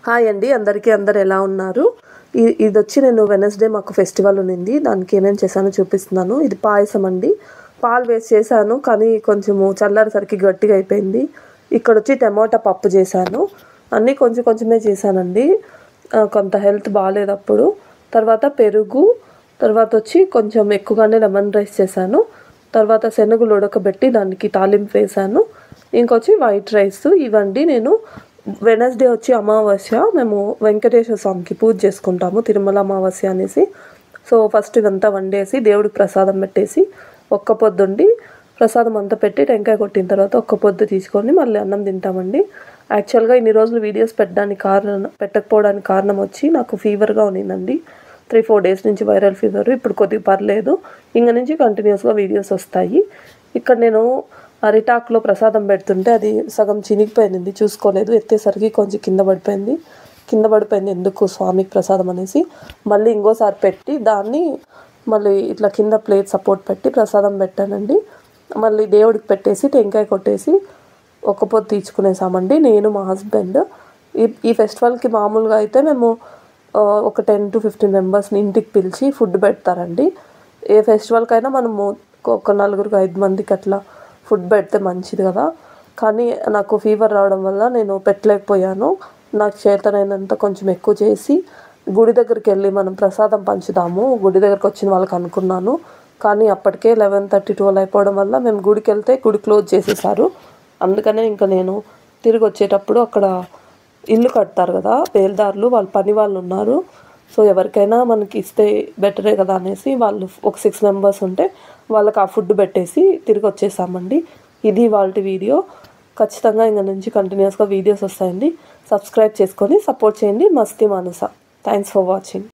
Hi అండి అందరికీ, అందరు ఎలా ఉన్నారు? ఇది వచ్చి నేను వెనస్డే మాకు ఫెస్టివల్ ఉన్నింది, దానికి ఏమేమి చేశానో చూపిస్తున్నాను. ఇది పాయసం అండి. పాలు వేసి చేశాను, కానీ కొంచెము చల్లారేసరికి గట్టిగా అయిపోయింది. ఇక్కడ వచ్చి టమాటా పప్పు చేశాను. అన్నీ కొంచెం కొంచెమే చేశానండి, కొంత హెల్త్ బాగాలేదు అప్పుడు. తర్వాత పెరుగు, తర్వాత వచ్చి కొంచెం ఎక్కువగానే లెమన్ రైస్ చేశాను. తర్వాత శనగలు ఉడకబెట్టి దానికి తాలింపు వేశాను. ఇంకొచ్చి వైట్ రైస్. ఇవండి నేను వెనస్డే వచ్చి అమావాస్య, మేము వెంకటేశ్వర స్వామికి పూజ చేసుకుంటాము, తిరుమల అమావాస్య అనేసి. సో ఫస్ట్ ఇదంతా వండేసి దేవుడికి ప్రసాదం పెట్టేసి ఒక్క పొద్దుండి ప్రసాదం అంతా పెట్టి టెంకాయ కొట్టిన తర్వాత ఒక్క పొద్దు తీసుకొని మళ్ళీ అన్నం తింటామండి. యాక్చువల్గా ఇన్ని రోజులు వీడియోస్ పెట్టకపోవడానికి కారణం వచ్చి నాకు ఫీవర్గా ఉన్నిందండి. 3-4 డేస్ నుంచి వైరల్ ఫీవర్. ఇప్పుడు కొద్దిగా పర్లేదు, ఇంక నుంచి కంటిన్యూస్గా వీడియోస్ వస్తాయి. ఇక్కడ నేను అరిటాకులో ప్రసాదం పెడుతుంటే అది సగం చినిగిపోయింది, చూసుకోలేదు. ఎత్తేసరికి కొంచెం కింద పడిపోయింది ఎందుకు స్వామికి ప్రసాదం అనేసి మళ్ళీ ఇంకోసారి పెట్టి దాన్ని మళ్ళీ ఇట్లా కింద ప్లేట్ సపోర్ట్ పెట్టి ప్రసాదం పెట్టానండి. మళ్ళీ దేవుడికి పెట్టేసి టెంకాయ కొట్టేసి ఒక్క పొద్దు తీర్చుకునేసామండి, నేను మా హస్బెండ్. ఈ ఫెస్టివల్కి మామూలుగా అయితే మేము ఒక 10-15 మెంబర్స్ని ఇంటికి పిలిచి ఫుడ్ పెడతారండి. ఏ ఫెస్టివల్కైనా మనము ఒక 4-5 మందికి అట్లా ఫుడ్ పెడితే మంచిది కదా. కానీ నాకు ఫీవర్ రావడం వల్ల నేను పెట్టలేకపోయాను. నాకు చేతనైనంత కొంచెం ఎక్కువ చేసి గుడి దగ్గరికి వెళ్ళి మనం ప్రసాదం పంచుదాము గుడి దగ్గరకు వచ్చిన వాళ్ళకి అనుకున్నాను. కానీ అప్పటికే 11:30-12 అయిపోవడం వల్ల మేము గుడికి వెళ్తే గుడి క్లోజ్ చేసేసారు. అందుకనే ఇంకా నేను తిరిగి వచ్చేటప్పుడు అక్కడ ఇల్లు కడతారు కదా బేల్దారులు, వాళ్ళ పని వాళ్ళు ఉన్నారు. సో ఎవరికైనా మనకి ఇస్తే బెటరే కదా అనేసి వాళ్ళు ఒక 6 మెంబర్స్ ఉంటే వాళ్ళకి ఆ ఫుడ్ పెట్టేసి తిరిగి వచ్చేసామండి. ఇది వాళ్ళ వీడియో. ఖచ్చితంగా ఇంక నుంచి కంటిన్యూస్గా వీడియోస్ వస్తాయండి. సబ్స్క్రైబ్ చేసుకొని సపోర్ట్ చేయండి. మస్తీ మానస. Thanks for watching.